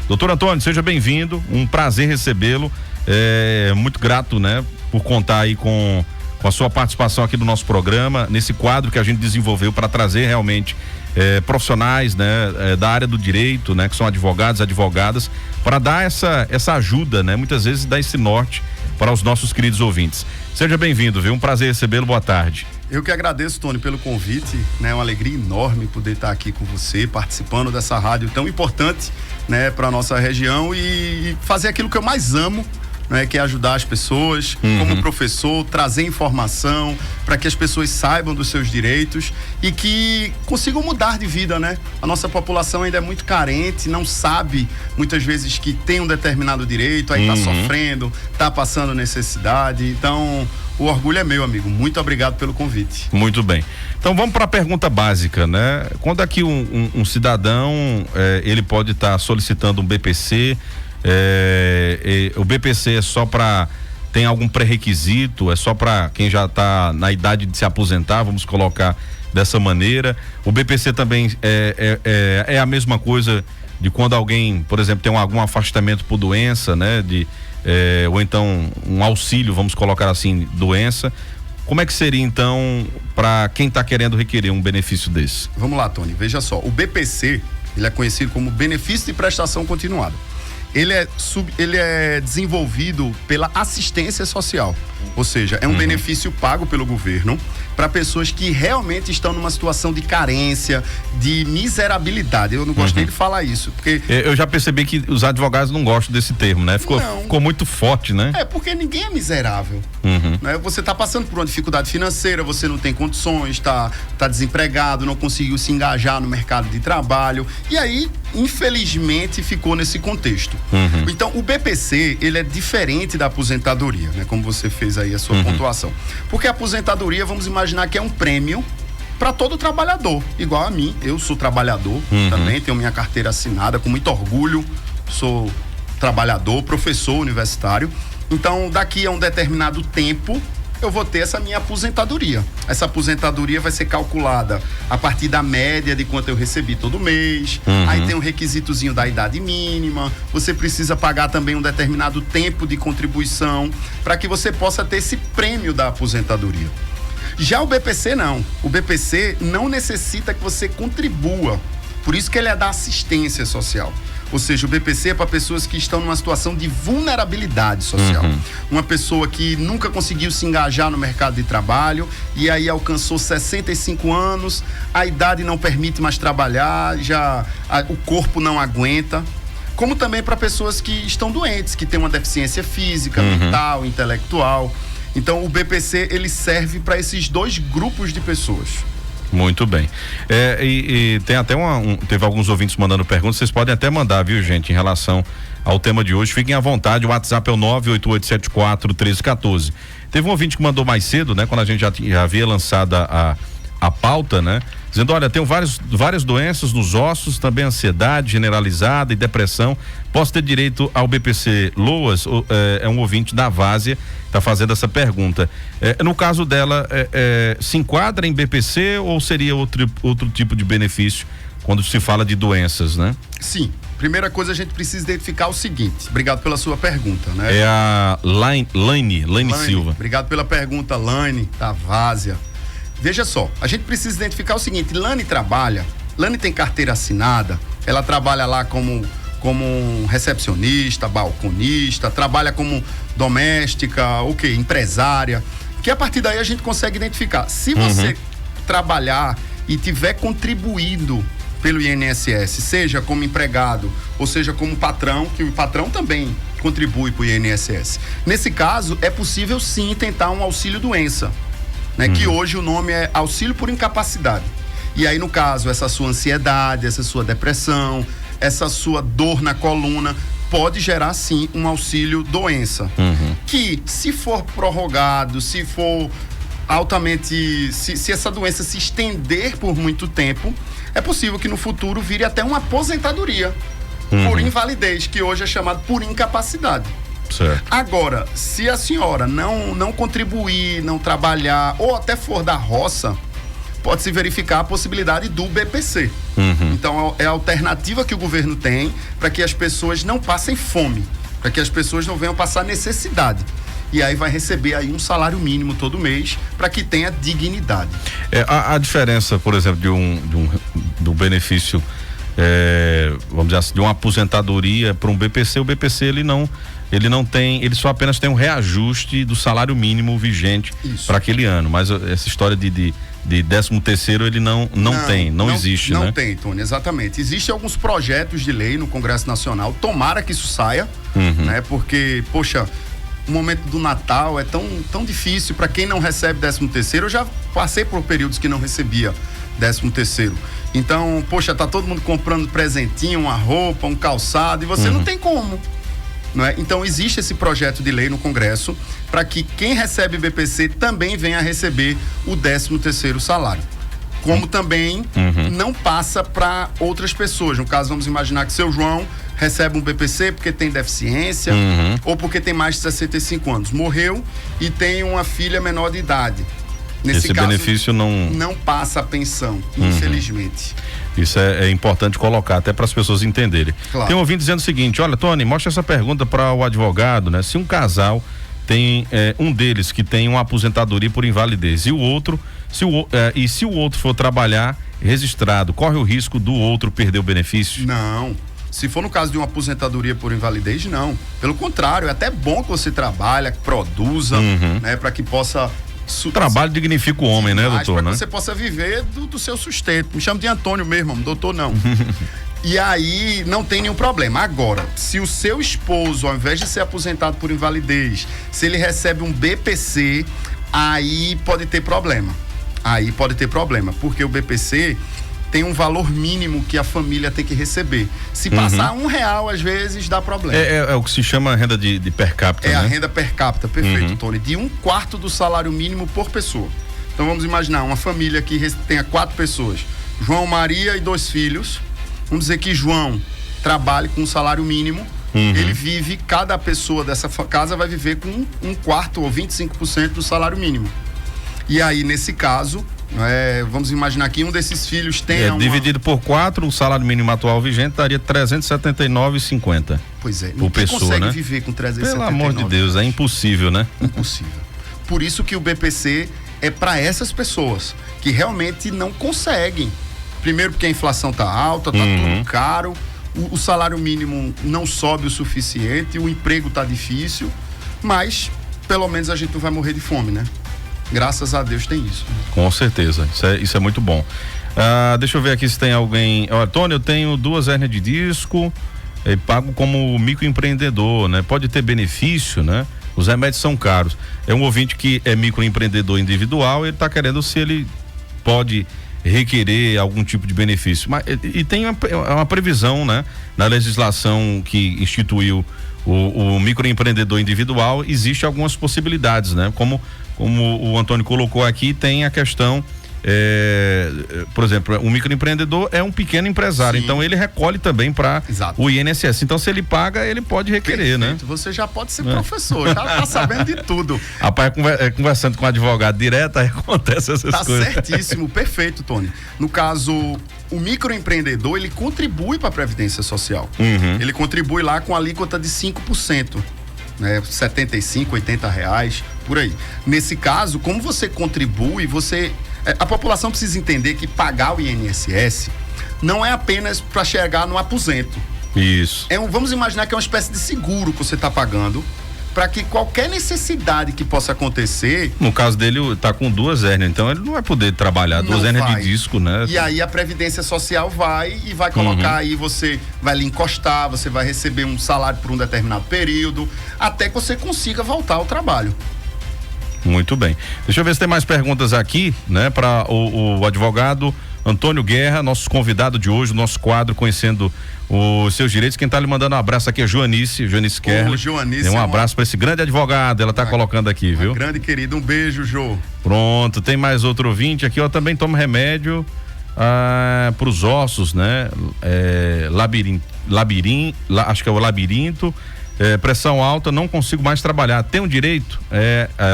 Doutor Antônio, seja bem-vindo, um prazer recebê-lo, muito grato, né, por contar aí com a sua participação aqui no nosso programa, nesse quadro que a gente desenvolveu para trazer realmente profissionais, né, da área do direito, né, que são advogados, advogadas, para dar essa ajuda, né, muitas vezes dar esse norte para os nossos queridos ouvintes. Seja bem-vindo, viu? Um prazer recebê-lo, boa tarde. Eu que agradeço, Tony, pelo convite, né? É uma alegria enorme poder estar aqui com você, participando dessa rádio tão importante, né, para nossa região e fazer aquilo que eu mais amo, né, que é ajudar as pessoas, como professor, trazer informação para que as pessoas saibam dos seus direitos e que consigam mudar de vida, né? A nossa população ainda é muito carente, não sabe muitas vezes que tem um determinado direito, aí tá sofrendo, tá passando necessidade. Então, o orgulho é meu, amigo. Muito obrigado pelo convite. Muito bem. Então vamos para a pergunta básica, né? Quando aqui um cidadão, ele pode estar solicitando um BPC, o BPC é só para, tem algum pré-requisito, é só para quem já está na idade de se aposentar, vamos colocar dessa maneira. O BPC também é a mesma coisa de quando alguém, por exemplo, tem algum afastamento por doença, né? Ou então um auxílio, vamos colocar assim, doença. Como é que seria então para quem está querendo requerer um benefício desse? Vamos lá, Tony, veja só, o BPC, ele é conhecido como benefício de prestação continuada. Ele é desenvolvido pela assistência social, ou seja, é um benefício pago pelo governo para pessoas que realmente estão numa situação de carência, de miserabilidade. Eu não gostei de falar isso, porque... Eu já percebi que os advogados não gostam desse termo, né? Ficou muito forte, né? Porque ninguém é miserável. Né? Você está passando por uma dificuldade financeira, você não tem condições, tá desempregado, não conseguiu se engajar no mercado de trabalho, e aí, infelizmente, ficou nesse contexto. Então, o BPC, ele é diferente da aposentadoria, né? Como você fez aí a sua pontuação. Porque a aposentadoria, vamos imaginar que é um prêmio para todo trabalhador, igual a mim. Eu sou trabalhador também, tenho minha carteira assinada com muito orgulho, sou trabalhador, professor universitário. Então, daqui a um determinado tempo, eu vou ter essa minha aposentadoria. Essa aposentadoria vai ser calculada a partir da média de quanto eu recebi todo mês. Aí tem um requisitozinho da idade mínima. Você precisa pagar também um determinado tempo de contribuição para que você possa ter esse prêmio da aposentadoria. Já o BPC não. O BPC não necessita que você contribua. Por isso que ele é da assistência social. Ou seja, o BPC é para pessoas que estão numa situação de vulnerabilidade social. Uma pessoa que nunca conseguiu se engajar no mercado de trabalho e aí alcançou 65 anos, a idade não permite mais trabalhar, o corpo não aguenta. Como também para pessoas que estão doentes, que têm uma deficiência física, mental, intelectual. Então, o BPC, ele serve para esses dois grupos de pessoas. Muito bem. E tem até teve alguns ouvintes mandando perguntas, vocês podem até mandar, viu, gente, em relação ao tema de hoje. Fiquem à vontade, o WhatsApp é o 988741314. Teve um ouvinte que mandou mais cedo, né, quando a gente já havia lançado a pauta, né, dizendo, olha, tenho várias doenças nos ossos, também ansiedade generalizada e depressão, posso ter direito ao BPC Loas? É um ouvinte da Várzea, está fazendo essa pergunta. No caso dela, se enquadra em BPC ou seria outro tipo de benefício quando se fala de doenças, né? Sim. Primeira coisa, a gente precisa identificar o seguinte. Obrigado pela sua pergunta, né? É a Laine Silva. Obrigado pela pergunta, Laine, da Várzea. Veja só, a gente precisa identificar o seguinte, Lani tem carteira assinada, ela trabalha lá como recepcionista, balconista, trabalha como doméstica, empresária, que a partir daí a gente consegue identificar. Se você trabalhar e tiver contribuído pelo INSS, seja como empregado ou seja como patrão, que o patrão também contribui para o INSS. Nesse caso, é possível sim tentar um auxílio doença, né? Que hoje o nome é auxílio por incapacidade. E aí, no caso, essa sua ansiedade, essa sua depressão, essa sua dor na coluna, pode gerar sim um auxílio doença. Que, se for prorrogado, se for altamente, se essa doença se estender por muito tempo, é possível que no futuro vire até uma aposentadoria por invalidez, que hoje é chamado por incapacidade. Certo. Agora, se a senhora não contribuir, não trabalhar, ou até for da roça, pode-se verificar a possibilidade do BPC. Então, é a alternativa que o governo tem para que as pessoas não passem fome, para que as pessoas não venham passar necessidade. E aí vai receber aí um salário mínimo todo mês para que tenha dignidade. A diferença, por exemplo, do benefício, vamos dizer assim, de uma aposentadoria para um BPC, o BPC ele não tem, ele só apenas tem um reajuste do salário mínimo vigente para aquele ano, mas essa história de 13º ele não existe, né? Não tem, Tony, exatamente. Existem alguns projetos de lei no Congresso Nacional, tomara que isso saia, né? Porque, poxa, o momento do Natal é tão difícil para quem não recebe 13º. Eu já passei por períodos que não recebia 13º. Então, poxa, tá todo mundo comprando presentinho, uma roupa, um calçado, e você não tem como, não é? Então, existe esse projeto de lei no Congresso para que quem recebe BPC também venha a receber o 13º salário. Como também não passa para outras pessoas. No caso, vamos imaginar que seu João recebe um BPC porque tem deficiência ou porque tem mais de 65 anos. Morreu e tem uma filha menor de idade. Nesse Esse caso, benefício não passa a pensão, infelizmente. Isso é importante colocar até para as pessoas entenderem. Claro. Tem um ouvinte dizendo o seguinte: olha, Tony, mostra essa pergunta para o advogado, né? Se um casal tem um deles que tem uma aposentadoria por invalidez e o outro, se o outro for trabalhar registrado, corre o risco do outro perder o benefício? Não. Se for no caso de uma aposentadoria por invalidez, não. Pelo contrário, é até bom que você trabalhe, que produza, né, para que possa... O trabalho dignifica o homem, né, doutor? Para que você possa viver do seu sustento. Me chamo de Antônio mesmo, doutor não. E aí não tem nenhum problema. Agora, se o seu esposo, ao invés de ser aposentado por invalidez, se ele recebe um BPC, aí pode ter problema. Porque o BPC tem um valor mínimo que a família tem que receber. Se passar R$1, às vezes dá problema. É o que se chama renda de per capita, né? A renda per capita, perfeito, Tony. De 1/4 do salário mínimo por pessoa. Então vamos imaginar uma família que tenha 4 pessoas. João, Maria e 2 filhos. Vamos dizer que João trabalhe com um salário mínimo. Ele vive, cada pessoa dessa casa vai viver com 1/4 ou 25% do salário mínimo. E aí, nesse caso, vamos imaginar que um desses filhos tenha dividido por 4, o salário mínimo atual vigente daria R$379,50. Pois é, por pessoa, consegue né? viver com 379. Pelo amor de Deus, é impossível, né? Impossível. Por isso que o BPC é para essas pessoas que realmente não conseguem. Primeiro porque a inflação tá alta, tá tudo caro, o salário mínimo não sobe o suficiente, o emprego tá difícil, mas pelo menos a gente não vai morrer de fome, né? Graças a Deus tem isso. Com certeza, isso é muito bom. Deixa eu ver aqui se tem alguém. Olha, Tony, eu tenho 2 hérnias de disco, pago como microempreendedor, né? Pode ter benefício, né? Os remédios são caros. É um ouvinte que é microempreendedor individual, ele está querendo se ele pode requerer algum tipo de benefício. E tem uma previsão, né? Na legislação que instituiu o microempreendedor individual, existe algumas possibilidades, né? Como o Antônio colocou aqui, tem a questão, por exemplo, um microempreendedor é um pequeno empresário, então ele recolhe também para o INSS. Então, se ele paga, ele pode requerer, né? Você já pode ser professor, já tá sabendo de tudo. Rapaz, conversando com o advogado direto, aí acontece essas coisas. Tá certíssimo, perfeito, Tony. No caso, o microempreendedor, ele contribui para a Previdência Social. Ele contribui lá com a alíquota de 5%. Né, R$75, R$80, por aí. Nesse caso, como você contribui, a população precisa entender que pagar o INSS não é apenas para chegar no aposento. Isso. Vamos imaginar que é uma espécie de seguro que você está pagando para que qualquer necessidade que possa acontecer. No caso dele, tá com 2 hérnias, então ele não vai poder trabalhar, 2 hérnias de disco, né? E aí a Previdência Social vai colocar aí, você vai lhe encostar, você vai receber um salário por um determinado período, até que você consiga voltar ao trabalho. Muito bem. Deixa eu ver se tem mais perguntas aqui, né? Para o advogado Antônio Guerra, nosso convidado de hoje, nosso quadro Conhecendo os Seus Direitos. Quem tá lhe mandando um abraço aqui é Joanice Kerle. Joanice, um abraço para esse grande advogado, ela tá colocando aqui, viu? Grande querido, um beijo, Jô. Pronto, tem mais outro ouvinte aqui, também toma remédio para os ossos, né? Acho que é o labirinto, pressão alta, não consigo mais trabalhar. Tem um direito?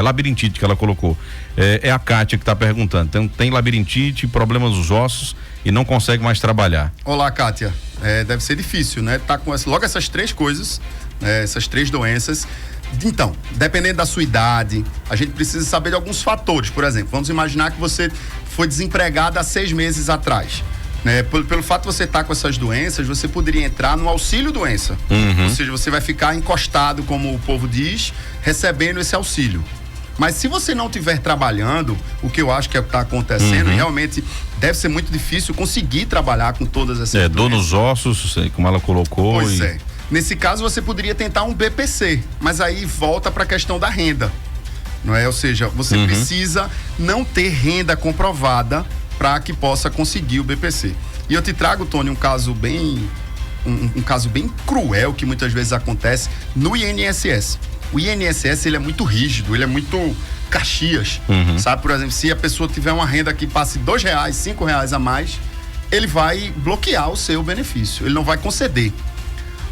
Labirintite que ela colocou. É a Kátia que está perguntando. Tem labirintite, problemas nos ossos e não consegue mais trabalhar. Olá, Kátia. Deve ser difícil, né? Tá com logo essas 3 coisas, essas 3 doenças. Então, dependendo da sua idade, a gente precisa saber de alguns fatores. Por exemplo, vamos imaginar que você foi desempregado há 6 meses atrás. Pelo fato de você estar com essas doenças, você poderia entrar no auxílio doença. Ou seja, você vai ficar encostado, como o povo diz, recebendo esse auxílio. Mas se você não estiver trabalhando, o que eu acho que é o que está acontecendo, realmente deve ser muito difícil conseguir trabalhar com todas essas doenças. Dor nos ossos, como ela colocou. Pois é. Nesse caso, você poderia tentar um BPC, mas aí volta para a questão da renda. Não é? Ou seja, você precisa não ter renda comprovada para que possa conseguir o BPC. E eu te trago, Tony, um caso bem cruel que muitas vezes acontece no INSS. O INSS, ele é muito rígido, ele é muito Caxias, sabe? Por exemplo, se a pessoa tiver uma renda que passe R$2, R$5 a mais, ele vai bloquear o seu benefício, ele não vai conceder.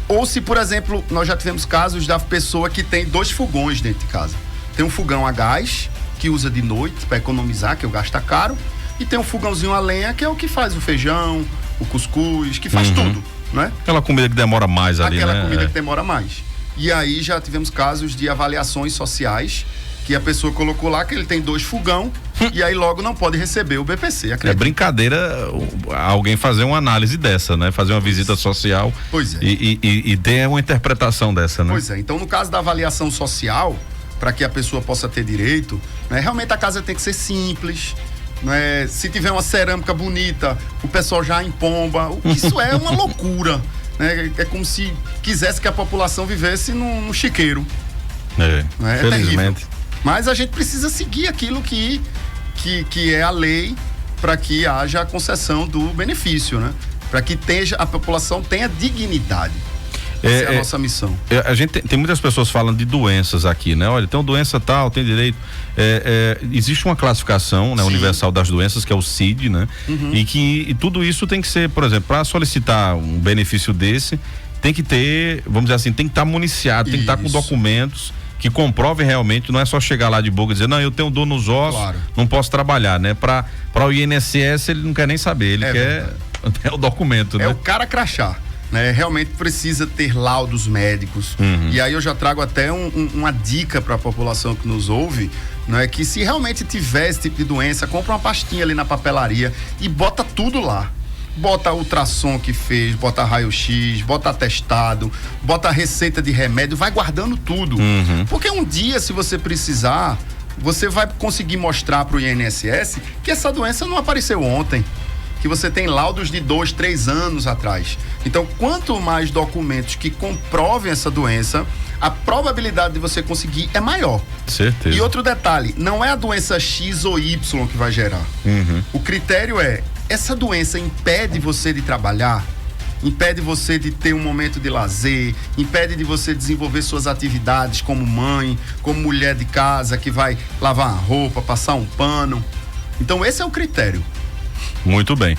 Ou se, por exemplo, nós já tivemos casos da pessoa que tem 2 fogões dentro de casa. Tem um fogão a gás, que usa de noite para economizar, que o gasto tá caro, e tem um fogãozinho a lenha, que é o que faz o feijão, o cuscuz, que faz tudo, não é? Aquela comida que demora mais ali, né? Aquela comida que demora mais. E aí já tivemos casos de avaliações sociais, que a pessoa colocou lá que ele tem 2 fogão e aí logo não pode receber o BPC. É brincadeira alguém fazer uma análise dessa, né? Fazer uma visita social e ter uma interpretação dessa, né? Pois é, então no caso da avaliação social, para que a pessoa possa ter direito, né, realmente a casa tem que ser simples, né? Se tiver uma cerâmica bonita, o pessoal já empomba. Isso é uma loucura, né? É como se quisesse que a população vivesse num chiqueiro. Né? É terrível. Mas a gente precisa seguir aquilo que é a lei para que haja a concessão do benefício, né? Para que a população tenha dignidade. Essa é a nossa missão. A gente tem muitas pessoas falando de doenças aqui, né? Olha, tem uma doença tal, tem direito. Existe uma classificação, né, universal das doenças, que é o CID, né? E tudo isso tem que ser, por exemplo, para solicitar um benefício desse, tem que ter, vamos dizer assim, tem que estar municiado, tem que estar com documentos que comprovem realmente, não é só chegar lá de boca e dizer, não, eu tenho dor nos ossos, não posso trabalhar, né? Para o INSS ele não quer nem saber, ele quer o documento, né? É o cara crachá, né? Realmente precisa ter laudos médicos. E aí eu já trago até uma dica para a população que nos ouve, né? Que se realmente tiver esse tipo de doença, compra uma pastinha ali na papelaria e bota tudo lá. Bota ultrassom que fez, bota raio-x, bota atestado, bota receita de remédio, vai guardando tudo. Porque um dia, se você precisar, você vai conseguir mostrar para o INSS que essa doença não apareceu ontem, que você tem laudos de 2, 3 anos atrás. Então, quanto mais documentos que comprovem essa doença, a probabilidade de você conseguir é maior. Certeza. E outro detalhe, não é a doença X ou Y que vai gerar. O critério é, essa doença impede você de trabalhar, impede você de ter um momento de lazer, impede de você desenvolver suas atividades como mãe, como mulher de casa que vai lavar uma roupa, passar um pano. Então esse é o critério. Muito bem.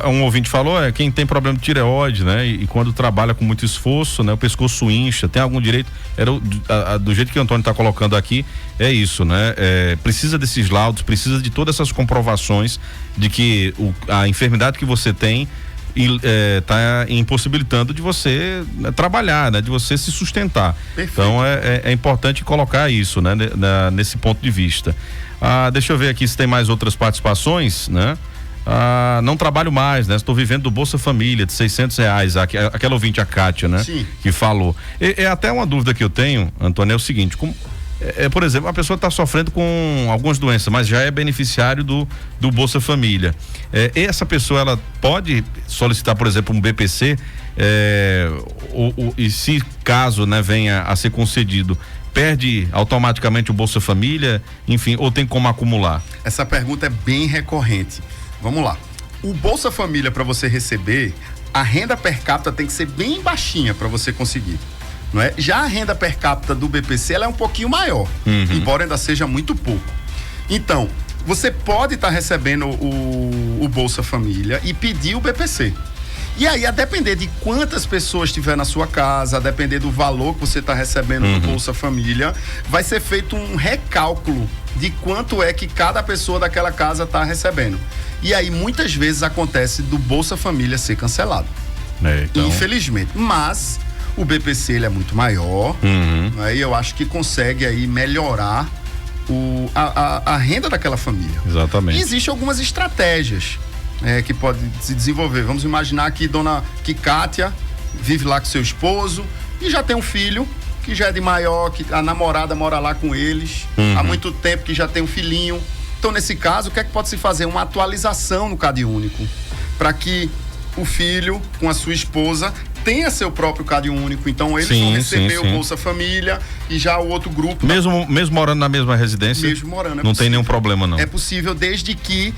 Um ouvinte falou, quem tem problema de tireoide, né? E quando trabalha com muito esforço, né? O pescoço incha, tem algum direito? Do jeito que o Antônio está colocando aqui, é isso, né? Precisa desses laudos, precisa de todas essas comprovações de que a enfermidade que você tem está impossibilitando de você trabalhar, né? De você se sustentar. Perfeito. Então é importante colocar isso, né? Nesse ponto de vista. Deixa eu ver aqui se tem mais outras participações, né? Não trabalho mais, né? Estou vivendo do Bolsa Família de R$600, aquela ouvinte, a Kátia, né? Sim. Que falou. Até uma dúvida que eu tenho, Antônio, é o seguinte, por exemplo, a pessoa está sofrendo com algumas doenças, mas já é beneficiário do Bolsa Família. Essa pessoa, ela pode solicitar, por exemplo, um BPC, e se caso, né, venha a ser concedido, perde automaticamente o Bolsa Família, enfim, ou tem como acumular? Essa pergunta é bem recorrente. Vamos lá. O Bolsa Família, para você receber, a renda per capita tem que ser bem baixinha para você conseguir, não é? Já a renda per capita do BPC, ela é um pouquinho maior, embora ainda seja muito pouco. Então, você pode estar recebendo o Bolsa Família e pedir o BPC. E aí, a depender de quantas pessoas tiver na sua casa, a depender do valor que você está recebendo do Bolsa Família, vai ser feito um recálculo de quanto é que cada pessoa daquela casa está recebendo. E aí, muitas vezes acontece do Bolsa Família ser cancelado. Então... Infelizmente. Mas o BPC ele é muito maior, né? E eu acho que consegue aí melhorar a renda daquela família. Exatamente. E existem algumas estratégias que pode se desenvolver. Vamos imaginar que Kátia vive lá com seu esposo e já tem um filho que já é de maior, que a namorada mora lá com eles há muito tempo, que já tem um filhinho. Então, nesse caso, o que é que pode se fazer? Uma atualização no CadÚnico, para que o filho com a sua esposa tenha seu próprio CadÚnico. Então, eles vão receber o Bolsa Família e já o outro grupo... Mesmo morando na mesma residência? Mesmo morando. Não tem nenhum problema, não? É possível, desde que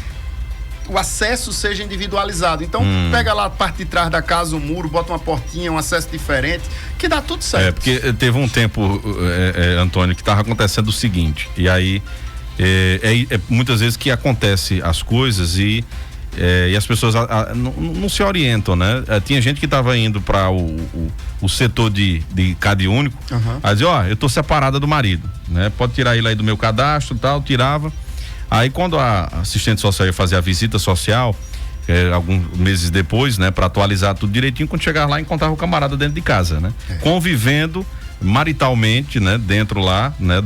o acesso seja individualizado. Então, pega lá a parte de trás da casa, o muro, bota uma portinha, um acesso diferente, que dá tudo certo. Porque teve um tempo, Antônio, que estava acontecendo o seguinte, e aí muitas vezes que acontece as coisas e as pessoas não se orientam, né? Tinha gente que estava indo para o setor de CadÚnico, a dizer, eu tô separada do marido, né? Pode tirar ele aí do meu cadastro e tal, tirava. Aí quando a assistente social ia fazer a visita social, alguns meses depois, né, para atualizar tudo direitinho, quando chegar lá encontrava o camarada dentro de casa, né? Convivendo maritalmente, né, dentro lá, né,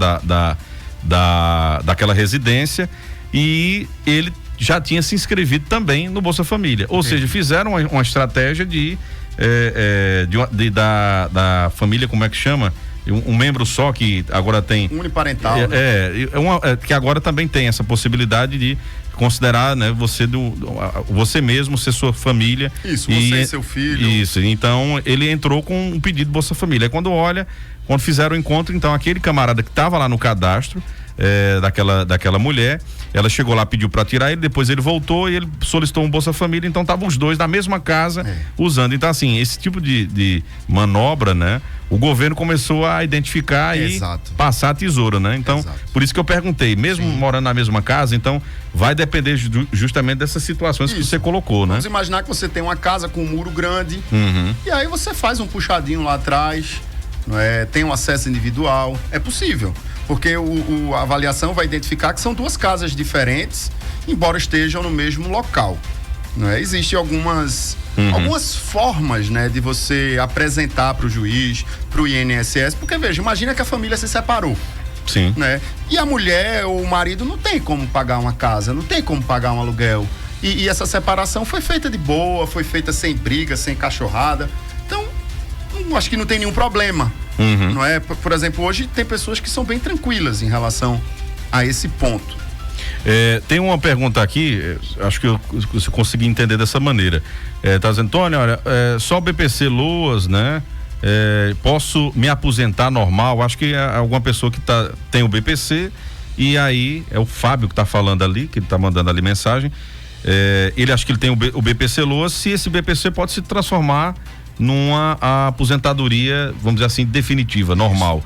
daquela residência, e ele já tinha se inscrevido também no Bolsa Família. Ou seja, fizeram uma estratégia da família, como é que chama? Um membro só que agora tem... Uniparental. Que agora também tem essa possibilidade de considerar, né, você mesmo ser sua família. Isso, você e seu filho. Isso, então ele entrou com um pedido de Bolsa Família. Aí quando fizeram o encontro, então aquele camarada que estava lá no cadastro daquela mulher, ela chegou lá, pediu para tirar ele, depois ele voltou e ele solicitou um Bolsa Família, então estavam os dois na mesma casa usando. Então, assim, esse tipo de manobra, né, o governo começou a identificar e passar a tesoura, né? Então, por isso que eu perguntei, mesmo morando na mesma casa, então vai depender justamente dessas situações que você colocou, né? Vamos imaginar que você tem uma casa com um muro grande, e aí você faz um puxadinho lá atrás, não é? Tem um acesso individual, é possível. Porque a avaliação vai identificar que são duas casas diferentes, embora estejam no mesmo local. Não é? Existem algumas formas, né, de você apresentar para o juiz, para o INSS, porque veja, imagina que a família se separou. Sim. Né? E a mulher ou o marido não tem como pagar uma casa, não tem como pagar um aluguel. E essa separação foi feita de boa, foi feita sem briga, sem cachorrada. Então, acho que não tem nenhum problema. Não é? Por exemplo, hoje tem pessoas que são bem tranquilas em relação a esse ponto. Tem uma pergunta aqui, acho que eu consegui entender dessa maneira. Tá dizendo, Antônio, olha, só o BPC Loas, né? Posso me aposentar normal? Acho que é alguma pessoa que tem o BPC, e aí é o Fábio que está falando ali, que ele está mandando ali mensagem. Ele acha que ele tem o BPC Loas, se esse BPC pode se transformar numa aposentadoria, vamos dizer assim, definitiva, normal.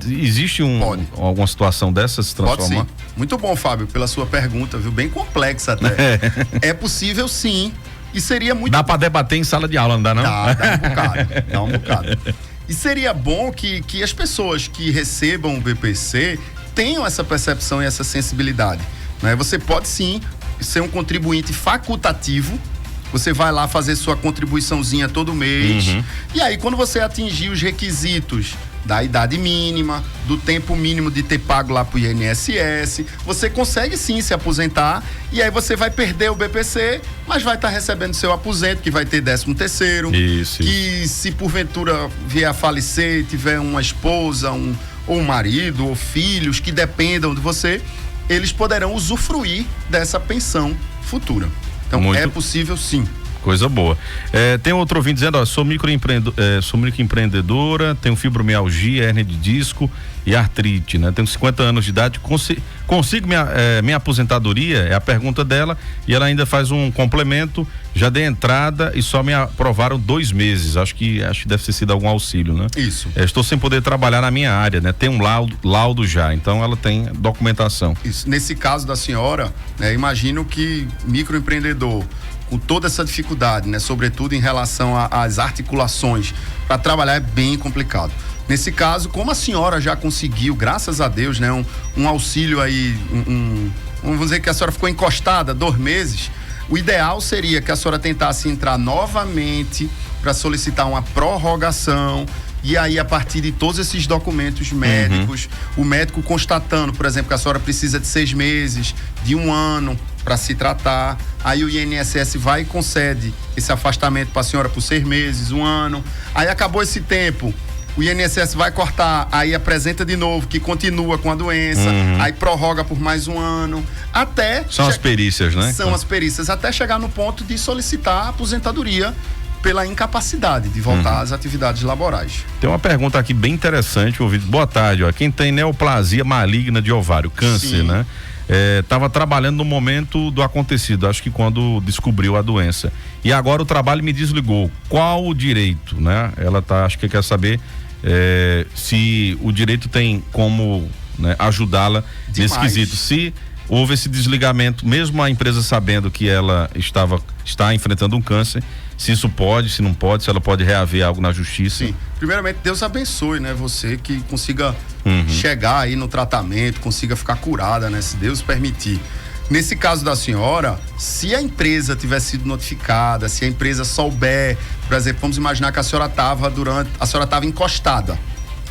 Existe alguma situação dessa se transformar? Pode sim. Muito bom, Fábio, pela sua pergunta, viu? Bem complexa até. É possível sim, e seria muito... Dá para debater em sala de aula, não dá não? Dá um bocado. E seria bom que as pessoas que recebam o BPC tenham essa percepção e essa sensibilidade, né? Você pode sim ser um contribuinte facultativo. Você vai lá fazer sua contribuiçãozinha todo mês. E aí, quando você atingir os requisitos da idade mínima, do tempo mínimo de ter pago lá pro INSS, você consegue sim se aposentar. E aí você vai perder o BPC, mas vai estar recebendo seu aposento, que vai ter 13º. Isso. Que se porventura vier a falecer, tiver uma esposa, ou um marido, ou filhos que dependam de você, eles poderão usufruir dessa pensão futura. Então, é possível sim. Coisa boa. Tem outro ouvinte dizendo, sou microempreendedora, tenho fibromialgia, hérnia de disco e artrite, né? Tenho 50 anos de idade, consigo minha aposentadoria? É a pergunta dela, e ela ainda faz um complemento, já dei entrada e só me aprovaram 2 meses, acho que deve ter sido algum auxílio, né? Isso. Estou sem poder trabalhar na minha área, né? Tem um laudo já, então ela tem documentação. Isso. Nesse caso da senhora, imagino que microempreendedor, com toda essa dificuldade, né? Sobretudo em relação às articulações, para trabalhar é bem complicado. Nesse caso, como a senhora já conseguiu, graças a Deus, né? Um auxílio aí, vamos dizer que a senhora ficou encostada 2 meses, o ideal seria que a senhora tentasse entrar novamente para solicitar uma prorrogação. E aí, a partir de todos esses documentos médicos, o médico constatando, por exemplo, que a senhora precisa de 6 meses, de 1 ano para se tratar, aí o INSS vai e concede esse afastamento para a senhora por 6 meses, 1 ano. Aí acabou esse tempo, o INSS vai cortar, aí apresenta de novo que continua com a doença, aí prorroga por mais 1 ano, até... São as perícias, né? São as perícias, até chegar no ponto de solicitar a aposentadoria pela incapacidade de voltar às atividades laborais. Tem uma pergunta aqui bem interessante, ouvido. Boa tarde, ó. Quem tem neoplasia maligna de ovário, câncer, né? Estava trabalhando no momento do acontecido, acho que quando descobriu a doença. E agora o trabalho me desligou. Qual o direito, né? Ela acho que quer saber se o direito tem como, né, ajudá-la nesse quesito. Se houve esse desligamento, mesmo a empresa sabendo que ela está enfrentando um câncer, se isso pode, se não pode, se ela pode reaver algo na justiça. Sim, primeiramente Deus abençoe, né, você que consiga chegar aí no tratamento, consiga ficar curada, né, se Deus permitir. Nesse caso da senhora, se a empresa tiver sido notificada, se a empresa souber, por exemplo, vamos imaginar que a senhora estava encostada,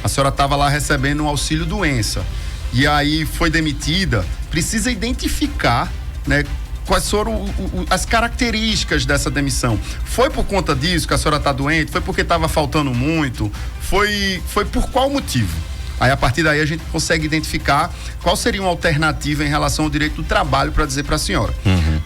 a senhora estava lá recebendo um auxílio doença, e aí foi demitida, precisa identificar, né, quais foram as características dessa demissão. Foi por conta disso que a senhora está doente? Foi porque estava faltando muito? Foi por qual motivo? Aí, a partir daí, a gente consegue identificar qual seria uma alternativa em relação ao direito do trabalho para dizer para a senhora.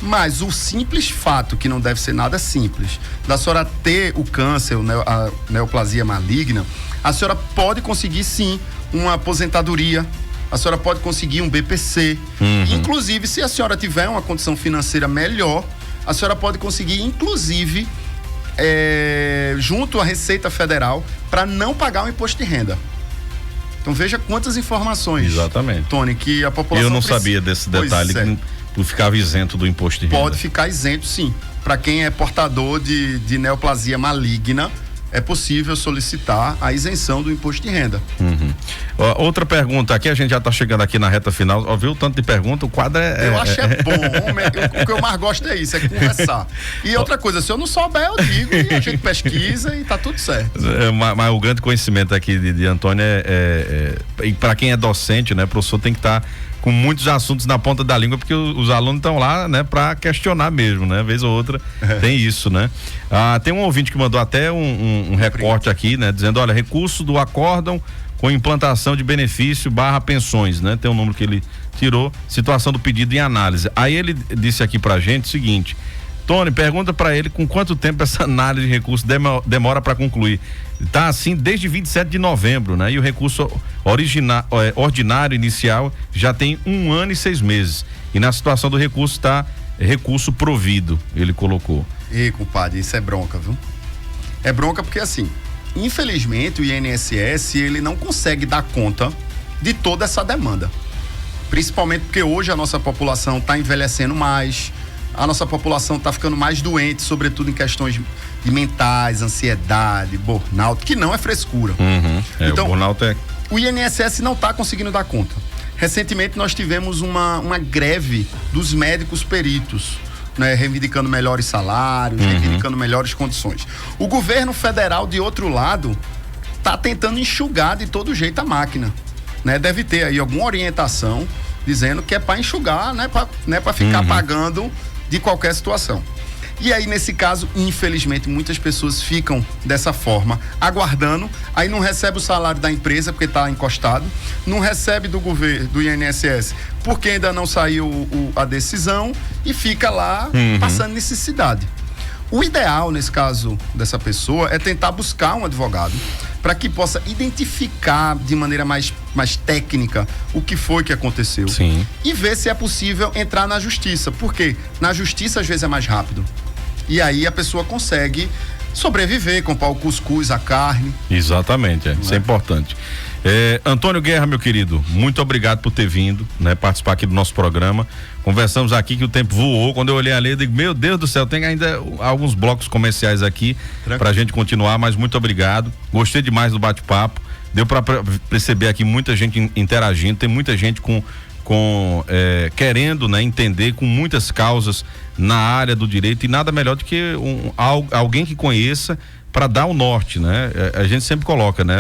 Mas o simples fato, que não deve ser nada simples, da senhora ter o câncer, a neoplasia maligna, a senhora pode conseguir, sim, uma aposentadoria, a senhora pode conseguir um BPC. Inclusive, se a senhora tiver uma condição financeira melhor, a senhora pode conseguir, inclusive, junto à Receita Federal, para não pagar o imposto de renda. Então veja quantas informações. Exatamente. Tony, que a população... Eu não sabia desse detalhe, que tu ficava isento do imposto de renda. Pode ficar isento, sim. Para quem é portador de neoplasia maligna, é possível solicitar a isenção do imposto de renda. Outra pergunta aqui, a gente já está chegando aqui na reta final, ó, viu o tanto de pergunta, o quadro eu acho bom, o que eu mais gosto é isso, é conversar. E outra coisa, se eu não souber, eu digo, e a gente pesquisa e tá tudo certo. Mas o grande conhecimento aqui de Antônio e para quem é docente, né, professor, tem que estar com muitos assuntos na ponta da língua, porque os alunos estão lá, né, para questionar mesmo, né, vez ou outra tem isso, né. Tem um ouvinte que mandou até um recorte aqui, né, dizendo, olha, recurso do acórdão com implantação de benefício / pensões, né, tem um número que ele tirou, situação do pedido em análise. Aí ele disse aqui pra gente o seguinte: Tony, pergunta para ele com quanto tempo essa análise de recurso demora para concluir. Tá assim desde 27 de novembro, né? E o recurso ordinário inicial já tem 1 ano e 6 meses. E na situação do recurso está recurso provido, ele colocou. E, compadre, isso é bronca, viu? É bronca porque, assim, infelizmente o INSS, ele não consegue dar conta de toda essa demanda. Principalmente porque hoje a nossa população está envelhecendo mais, a nossa população está ficando mais doente, sobretudo em questões de mentais, ansiedade, burnout, que não é frescura. Então, o burnout o INSS não está conseguindo dar conta. Recentemente nós tivemos uma greve dos médicos peritos, né, reivindicando melhores salários, reivindicando melhores condições. O governo federal, de outro lado, está tentando enxugar de todo jeito a máquina, né? Deve ter aí alguma orientação dizendo que é para enxugar, né, para ficar pagando de qualquer situação. E aí, nesse caso, infelizmente, muitas pessoas ficam dessa forma, aguardando, aí não recebe o salário da empresa porque está encostado, não recebe do governo, do INSS, porque ainda não saiu a decisão e fica lá passando necessidade. O ideal, nesse caso dessa pessoa, é tentar buscar um advogado para que possa identificar de maneira mais técnica o que foi que aconteceu. Sim. E ver se é possível entrar na justiça, porque na justiça às vezes é mais rápido. E aí a pessoa consegue sobreviver, comprar o cuscuz, a carne. Exatamente, isso é importante. Antônio Guerra, meu querido, muito obrigado por ter vindo, né, participar aqui do nosso programa. Conversamos aqui que o tempo voou. Quando eu olhei ali, eu digo, meu Deus do céu, tem ainda alguns blocos comerciais aqui pra gente continuar, mas muito obrigado. Gostei demais do bate-papo. Deu para perceber aqui muita gente interagindo, tem muita gente querendo, né, entender, com muitas causas na área do direito, e nada melhor do que alguém que conheça para dar o norte, né? A gente sempre coloca, né?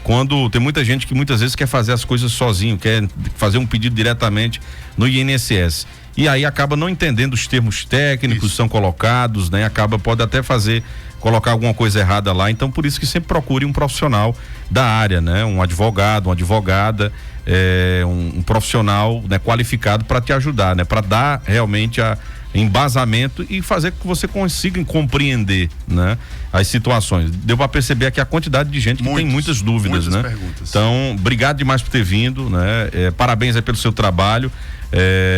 Quando tem muita gente que muitas vezes quer fazer as coisas sozinho, quer fazer um pedido diretamente no INSS, e aí acaba não entendendo os termos técnicos que são colocados, né? Pode até colocar alguma coisa errada lá. Então, por isso que sempre procure um profissional da área, né? Um advogado, uma advogada, um profissional, né, qualificado para te ajudar, né? Para dar realmente embasamento e fazer com que você consiga compreender, né, as situações. Deu para perceber aqui a quantidade de gente que tem muitas dúvidas, né? Perguntas. Então, obrigado demais por ter vindo, né? Parabéns aí pelo seu trabalho.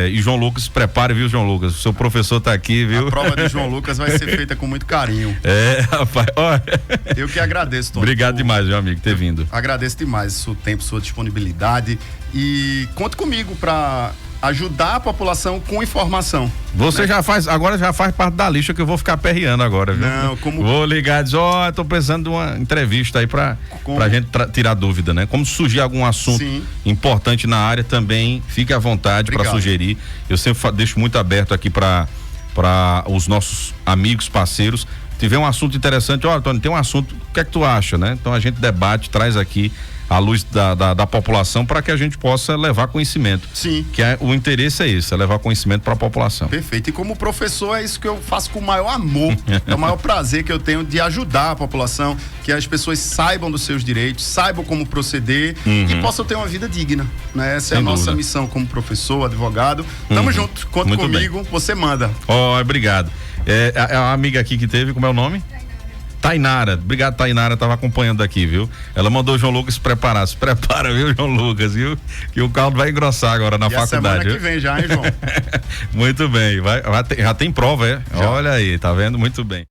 E João Lucas, se prepare, viu, João Lucas? O seu professor tá aqui, viu? A prova de João Lucas vai ser feita com muito carinho. Rapaz, olha. Eu que agradeço, Tony. Obrigado demais, meu amigo, ter vindo. Agradeço demais o seu tempo, sua disponibilidade, e conte comigo para ajudar a população com informação. Você, né, agora já faz parte da lista que eu vou ficar perreando agora, viu? Não, Vou ligar e dizer, tô precisando de uma entrevista aí pra gente tirar dúvida, né? Como surgir algum assunto importante na área, também fique à vontade para sugerir. Eu sempre deixo muito aberto aqui para os nossos amigos, parceiros. Tiver um assunto interessante, Tony, tem um assunto, o que é que tu acha, né? Então a gente debate, traz aqui à luz da população, para que a gente possa levar conhecimento. Sim. O interesse é esse, é levar conhecimento para a população. Perfeito. E como professor, é isso que eu faço com o maior amor. É o maior prazer que eu tenho de ajudar a população, que as pessoas saibam dos seus direitos, saibam como proceder e possam ter uma vida digna, né? Essa é a nossa missão como professor, advogado. Tamo junto, conta muito comigo, bem. Você manda. Obrigado. A amiga aqui que teve, como é o nome? Tainara, obrigado, Tainara, tava acompanhando aqui, viu? Ela mandou o João Lucas se preparar. Se prepara, viu, João Lucas, viu? Que o caldo vai engrossar agora na faculdade. Semana que vem já, hein, João? Muito bem, já tem prova, Já. Olha aí, tá vendo? Muito bem.